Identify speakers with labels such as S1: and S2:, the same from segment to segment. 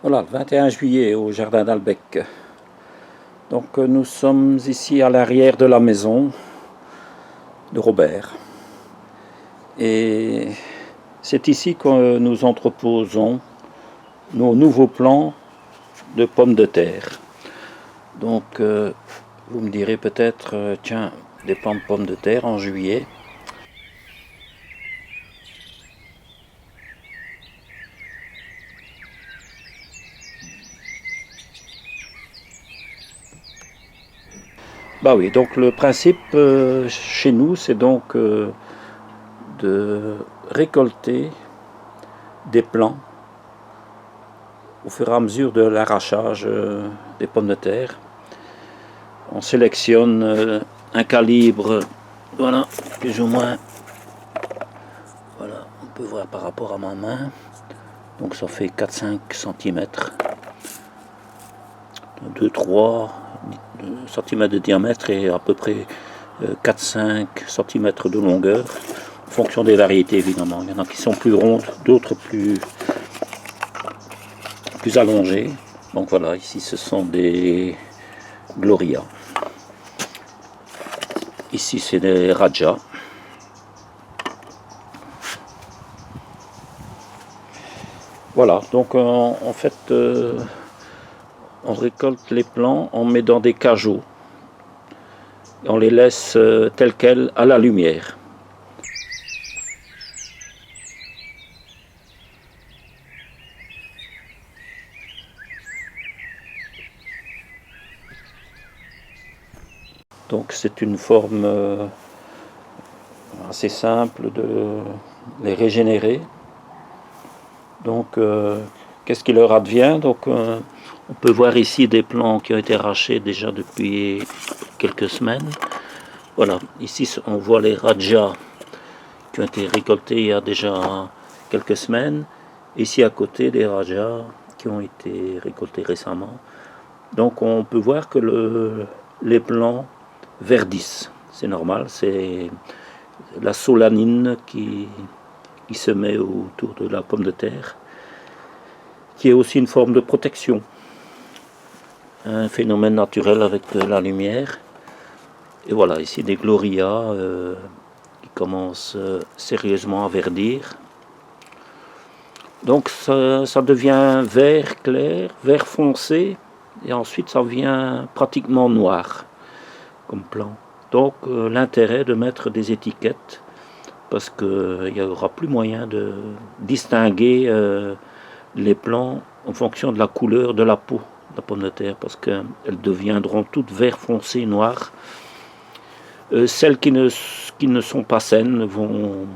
S1: Voilà, le 21 juillet au jardin d'Albec. Donc nous sommes ici à l'arrière de la maison de Robert. Et c'est ici que nous entreposons nos nouveaux plants de pommes de terre. Donc vous me direz peut-être, tiens, des plants de pommes de terre en juillet. Bah oui, donc le principe chez nous, c'est donc de récolter des plants au fur et à mesure de l'arrachage des pommes de terre. On sélectionne un calibre, voilà, plus ou moins, voilà, on peut voir par rapport à ma main, donc ça fait 4-5 cm, 2-3 cm de diamètre et à peu près 4-5 cm de longueur, en fonction des variétés évidemment. Il y en a qui sont plus rondes, d'autres plus allongées. Donc voilà, ici ce sont des Gloria. Ici c'est des Raja. Voilà, donc en fait on récolte les plants, on met dans des cajots. On les laisse tels quels à la lumière. Donc c'est une forme assez simple de les régénérer. Donc qu'est-ce qui leur advient? Donc on peut voir ici des plants qui ont été arrachés déjà depuis quelques semaines. Voilà, ici on voit les Raja qui ont été récoltés il y a déjà quelques semaines. Ici à côté des Raja qui ont été récoltés récemment. Donc on peut voir que les plants verdissent. C'est normal, c'est la solanine qui se met autour de la pomme de terre, qui est aussi une forme de protection. Un phénomène naturel avec de la lumière. Et voilà, ici des Gloria qui commencent sérieusement à verdir. Donc ça devient vert clair, vert foncé, et ensuite ça devient pratiquement noir comme plant. Donc l'intérêt de mettre des étiquettes, parce qu'il n'y aura plus moyen de distinguer les plants en fonction de la couleur de la peau de la pomme de terre, parce qu'elles deviendront toutes vert foncé, noires. Celles qui ne sont pas saines vont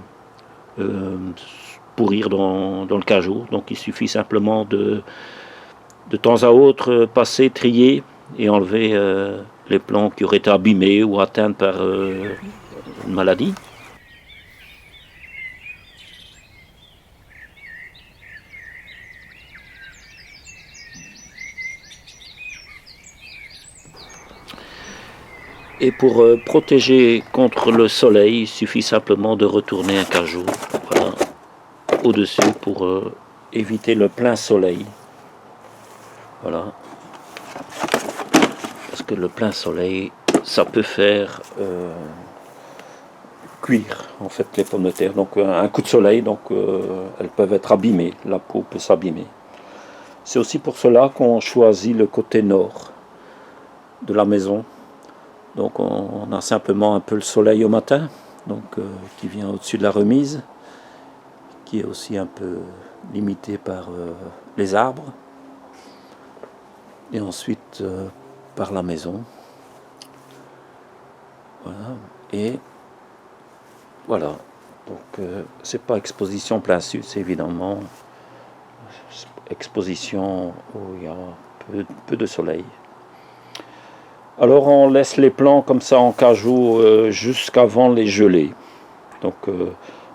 S1: pourrir dans le cajot. Donc il suffit simplement de temps à autre passer, trier et enlever les plants qui auraient été abîmés ou atteints par une maladie. Et pour protéger contre le soleil, il suffit simplement de retourner un cajot, voilà, au-dessus pour éviter le plein soleil. Voilà. Parce que le plein soleil, ça peut faire cuire en fait les pommes de terre. Donc un coup de soleil, donc elles peuvent être abîmées, la peau peut s'abîmer. C'est aussi pour cela qu'on choisit le côté nord de la maison. Donc on a simplement un peu le soleil au matin, donc qui vient au-dessus de la remise, qui est aussi un peu limité par les arbres, et ensuite par la maison. Voilà. Et voilà. Donc c'est pas exposition plein sud, c'est évidemment exposition où il y a peu de soleil. Alors on laisse les plants comme ça en cajot jusqu'avant les gelées. Donc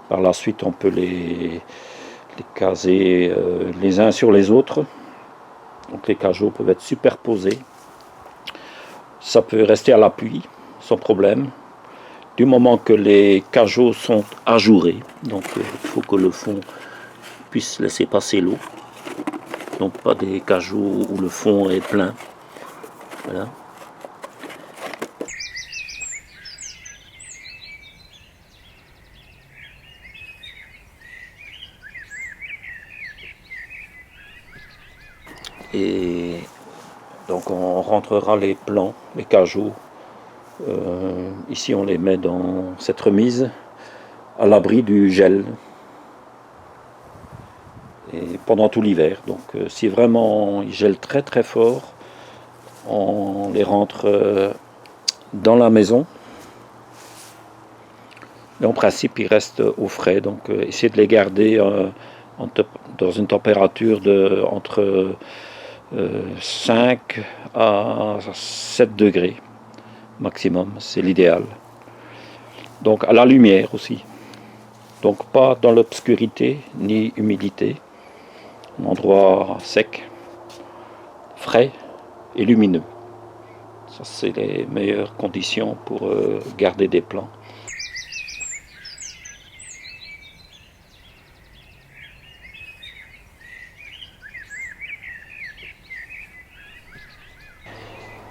S1: par la suite on peut les caser les uns sur les autres. Donc les cajots peuvent être superposés. Ça peut rester à l'appui sans problème. Du moment que les cajots sont ajourés, donc il faut que le fond puisse laisser passer l'eau. donc pas des cajoux où le fond est plein. Voilà. Et donc on rentrera les plants, les cajoux. Ici on les met dans cette remise à l'abri du gel. Et pendant tout l'hiver. Donc si vraiment il gèle très très fort, on les rentre dans la maison. Mais en principe, ils restent au frais. Donc essayez de les garder dans une température entre 5 à 7 degrés maximum. C'est l'idéal. Donc à la lumière aussi. Donc pas dans l'obscurité ni humidité. Un endroit sec, frais et lumineux. Ça, c'est les meilleures conditions pour garder des plants.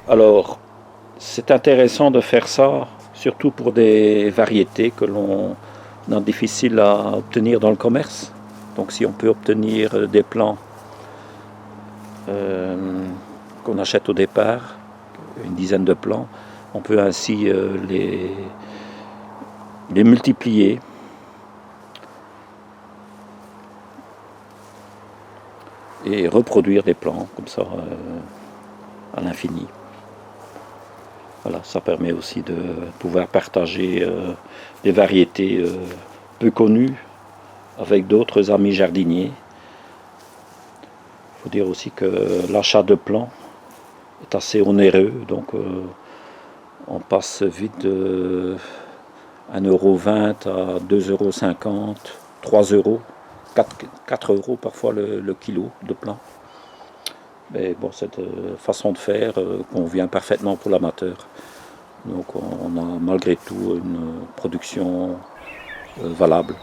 S1: Alors, c'est intéressant de faire ça, surtout pour des variétés que l'on a difficile à obtenir dans le commerce. Donc si on peut obtenir des plants qu'on achète au départ, une dizaine de plants, on peut ainsi les multiplier. Et reproduire des plants comme ça à l'infini. Voilà, ça permet aussi de pouvoir partager des variétés peu connues avec d'autres amis jardiniers. Il faut dire aussi que l'achat de plants est assez onéreux, donc on passe vite de 1,20 € à 2,50 €, 3 €, 4 € parfois le kilo de plants. Mais bon, cette façon de faire convient parfaitement pour l'amateur. Donc on a malgré tout une production valable.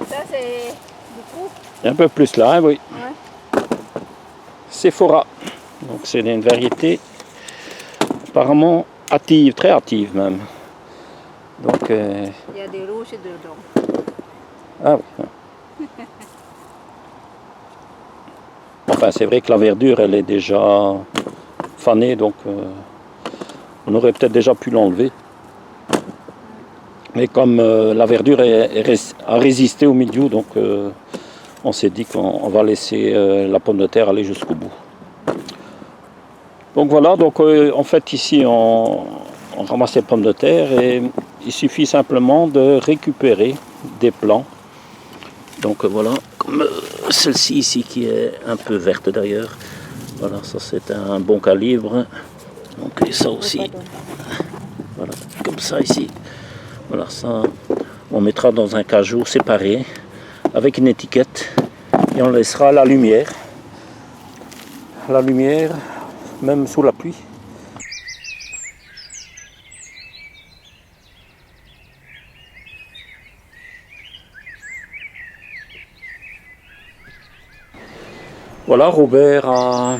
S2: Ça c'est du coup.
S1: Un peu plus là, hein, oui.
S2: Ouais.
S1: Sephora. Donc c'est une variété apparemment hâtive, très hâtive même. Donc,
S2: Il y a des rouges dedans.
S1: ah oui. Enfin, c'est vrai que la verdure, elle est déjà fanée, donc on aurait peut-être déjà pu l'enlever. Mais comme la verdure a résisté au milieu, donc on s'est dit qu'on va laisser la pomme de terre aller jusqu'au bout. Donc voilà, donc en fait ici on ramasse les pommes de terre et il suffit simplement de récupérer des plants. Donc voilà, comme celle-ci ici qui est un peu verte d'ailleurs. Voilà, ça c'est un bon calibre. Donc et ça aussi, voilà, comme ça ici. Voilà, ça on mettra dans un cajou séparé avec une étiquette et on laissera à la lumière. À la lumière, même sous la pluie. Voilà, Robert a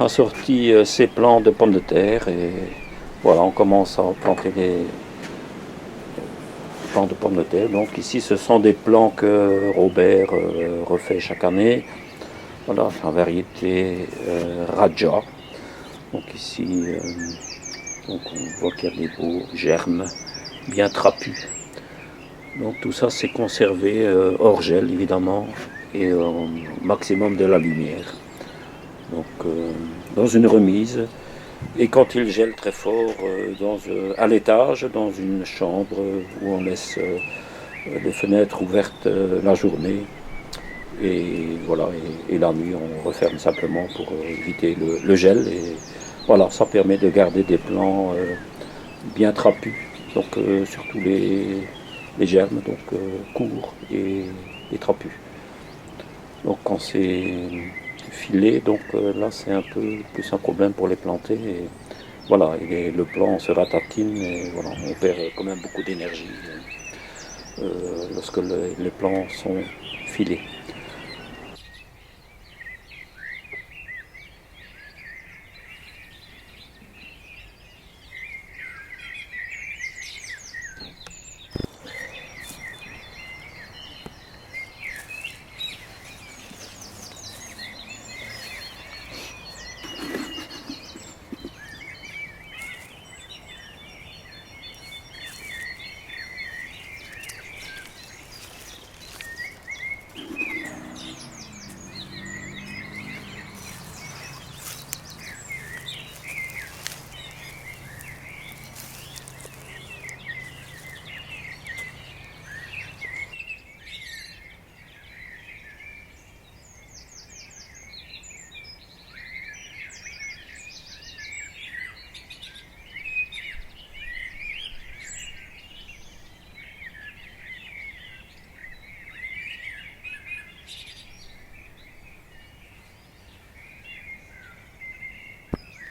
S1: sorti ses plants de pommes de terre et voilà, on commence à planter des plants de pommes de terre. Donc ici, ce sont des plants que Robert refait chaque année. Voilà, la variété Raja. Donc ici, donc on voit qu'il y a des beaux germes bien trapus. Donc tout ça, c'est conservé hors gel, évidemment, et au maximum de la lumière. Donc dans une remise. Et quand il gèle très fort, à l'étage, dans une chambre où on laisse les fenêtres ouvertes la journée. Et voilà, et la nuit, on referme simplement pour éviter le gel. Et voilà, ça permet de garder des plants bien trapus donc surtout les germes, donc courts et trapus. Donc quand c'est filé, donc là c'est un peu plus un problème pour les planter. Et, voilà, et le plant se ratatine et voilà, on perd quand même beaucoup d'énergie lorsque les plants sont filés.